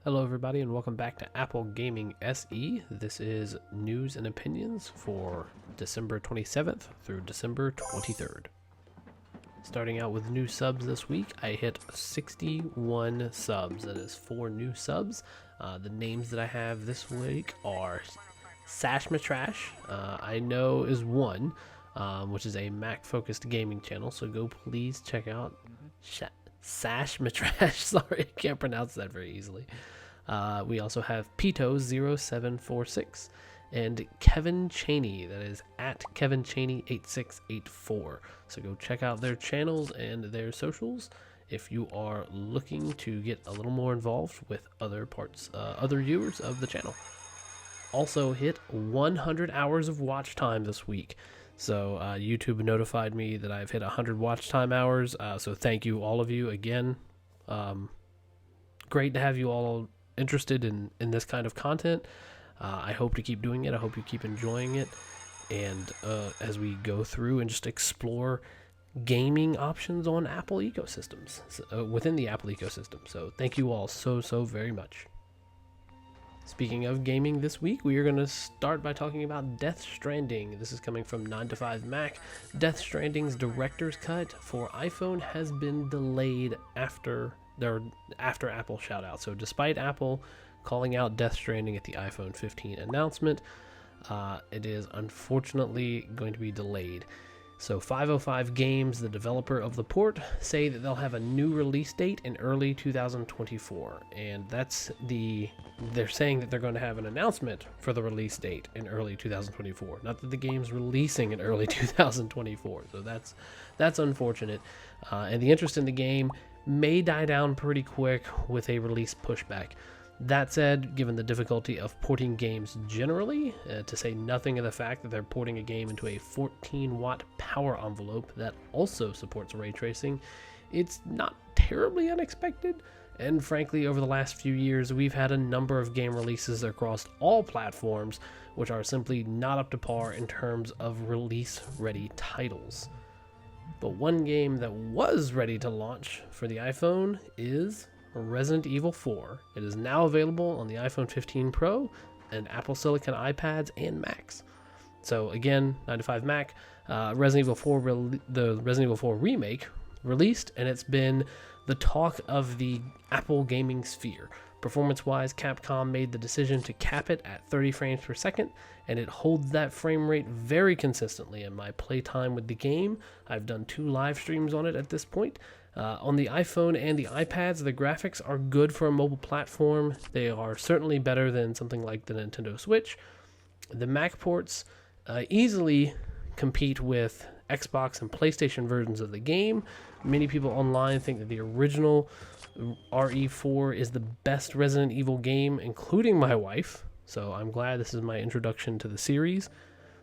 Hello everybody and welcome back to Apple Gaming SE. This is news and opinions for December 27th through December 23rd. Starting out with new subs this week, I hit 61 subs. That is 4 new subs. The names that I have this week are Sashimitrash I know is one, which is a Mac-focused gaming channel, so go please check out Sashimitrash. Sorry, I can't pronounce that very easily. We also have Pito0746 and Kevin Chaney. That is at Kevin Chaney 8684. So go check out their channels and their socials if you are looking to get a little more involved with other viewers of the channel. Also hit 100 hours of watch time this week. So YouTube notified me that I've hit 100 watch time hours. So thank you, all of you, again. Great to have you all interested in this kind of content. I hope to keep doing it. I hope you keep enjoying it. And as we go through and just explore gaming options on Apple ecosystems, within the Apple ecosystem. So thank you all so very much. Speaking of gaming this week, we are going to start by talking about Death Stranding. This is coming from 9to5Mac. Death Stranding's director's cut for iPhone has been delayed after Apple shoutout. So despite Apple calling out Death Stranding at the iPhone 15 announcement, it is unfortunately going to be delayed. So 505 Games, the developer of the port, say that they'll have a new release date in early 2024, and they're saying that they're going to have an announcement for the release date in early 2024, not that the game's releasing in early 2024. So that's unfortunate, and the interest in the game may die down pretty quick with a release pushback. That said, given the difficulty of porting games generally, to say nothing of the fact that they're porting a game into a 14-watt power envelope that also supports ray tracing, it's not terribly unexpected. And frankly, over the last few years, we've had a number of game releases across all platforms which are simply not up to par in terms of release-ready titles. But one game that was ready to launch for the iPhone is Resident Evil 4. It is now available on the iPhone 15 Pro and Apple Silicon iPads and Macs. So again, 9to5Mac, the Resident Evil 4 remake released, and it's been the talk of the Apple gaming sphere. Performance-wise, Capcom made the decision to cap it at 30 frames per second, and it holds that frame rate very consistently in my playtime with the game. I've done 2 live streams on it at this point. On the iPhone and the iPads, the graphics are good for a mobile platform. They are certainly better than something like the Nintendo Switch. The Mac ports easily compete with Xbox and PlayStation versions of the game. Many people online think that the original RE4 is the best Resident Evil game, including my wife. So I'm glad this is my introduction to the series.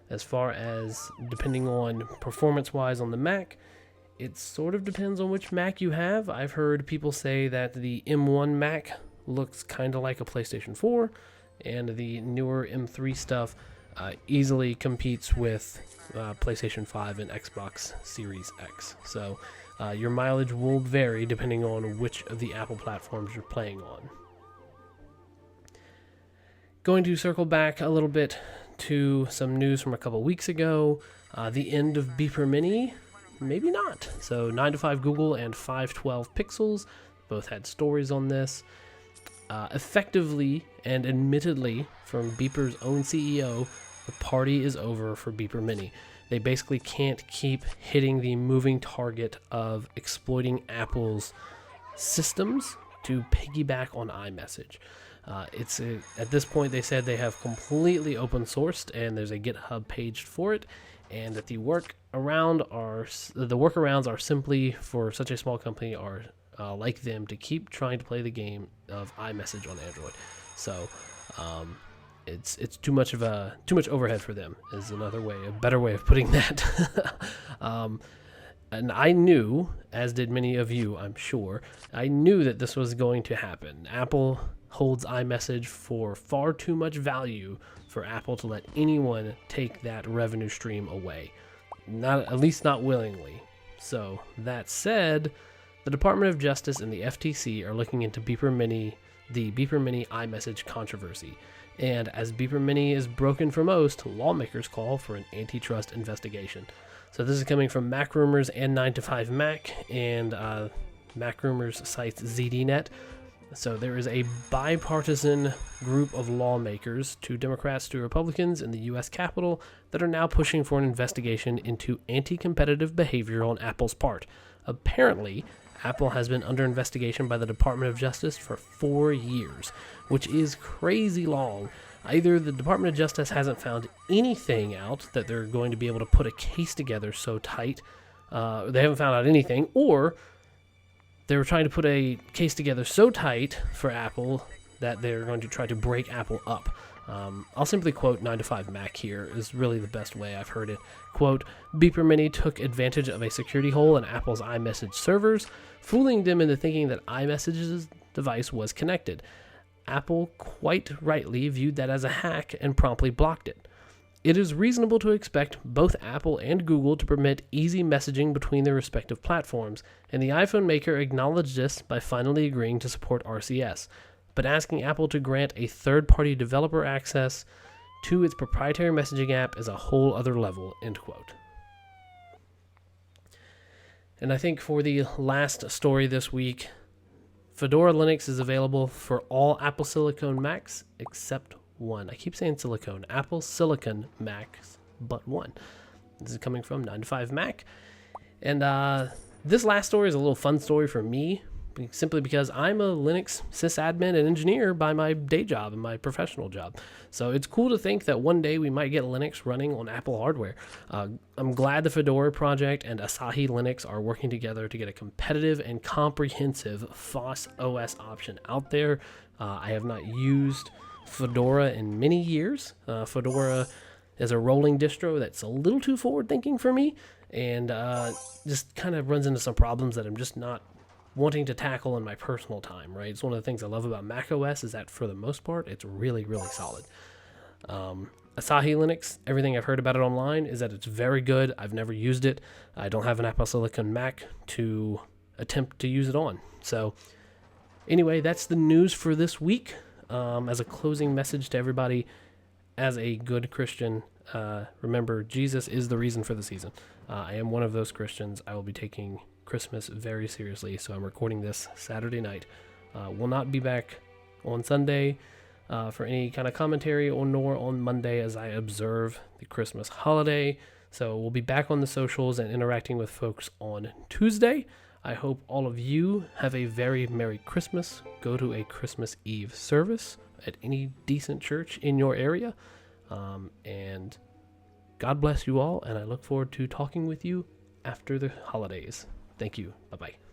As far as depending on performance-wise on the Mac, it sort of depends on which Mac you have. I've heard people say that the M1 Mac looks kind of like a PlayStation 4, and the newer M3 stuff easily competes with PlayStation 5 and Xbox Series X. So your mileage will vary depending on which of the Apple platforms you're playing on. Going to circle back a little bit to some news from a couple weeks ago. The end of Beeper Mini. Maybe not. So 9to5 Google and 512 Pixels both had stories on this. Effectively and admittedly, from Beeper's own CEO, the party is over for Beeper Mini. They basically can't keep hitting the moving target of exploiting Apple's systems to piggyback on iMessage. At this point, they said they have completely open sourced, and there's a GitHub page for it, and that the workarounds are simply for such a small company like them to keep trying to play the game of iMessage on Android. So it's too much overhead for them is a better way of putting that. And I knew, as did many of you, I'm sure, I knew that this was going to happen. Apple holds iMessage for far too much value for Apple to let anyone take that revenue stream away. At least not willingly. So that said, The Department of Justice and the FTC are looking into the Beeper Mini iMessage controversy. And as Beeper Mini is broken for most, lawmakers call for an antitrust investigation. So this is coming from Mac Rumors and 9to5Mac, and Mac Rumors cites ZDNet. So there is a bipartisan group of lawmakers, 2 Democrats, 2 Republicans, in the U.S. Capitol that are now pushing for an investigation into anti-competitive behavior on Apple's part. Apparently, Apple has been under investigation by the Department of Justice for 4 years, which is crazy long. Either the Department of Justice hasn't found anything out that they're going to be able to put a case together so tight, they haven't found out anything, or they were trying to put a case together so tight for Apple that they're going to try to break Apple up. I'll simply quote 9to5Mac here, is really the best way I've heard it. Quote, Beeper Mini took advantage of a security hole in Apple's iMessage servers, fooling them into thinking that iMessage's device was connected. Apple quite rightly viewed that as a hack and promptly blocked it. It is reasonable to expect both Apple and Google to permit easy messaging between their respective platforms, and the iPhone maker acknowledged this by finally agreeing to support RCS, but asking Apple to grant a third-party developer access to its proprietary messaging app is a whole other level, end quote. And I think for the last story this week, Fedora Linux is available for all Apple Silicon Macs except one. I keep saying silicone. Apple Silicon Macs, but one. This is coming from 9to5Mac. And this last story is a little fun story for me, simply because I'm a Linux sysadmin and engineer by my day job and my professional job. So it's cool to think that one day we might get Linux running on Apple hardware. I'm glad the Fedora project and Asahi Linux are working together to get a competitive and comprehensive FOSS OS option out there. I have not used Fedora in many years. Fedora is a rolling distro that's a little too forward-thinking for me, and just kind of runs into some problems that I'm just not wanting to tackle in my personal time, right? It's one of the things I love about macOS is that for the most part, it's really, really solid. Asahi Linux, everything I've heard about it online is that it's very good. I've never used it. I don't have an Apple Silicon Mac to attempt to use it on. So anyway, that's the news for this week. As a closing message to everybody, as a good Christian, remember, Jesus is the reason for the season. I am one of those Christians. I will be taking Christmas very seriously, so I'm recording this Saturday night. Will not be back on Sunday for any kind of commentary, or nor on Monday as I observe the Christmas holiday. So we'll be back on the socials and interacting with folks on Tuesday. I hope all of you have a very Merry Christmas. Go to a Christmas Eve service at any decent church in your area. And God bless you all, and I look forward to talking with you after the holidays. Thank you. Bye-bye.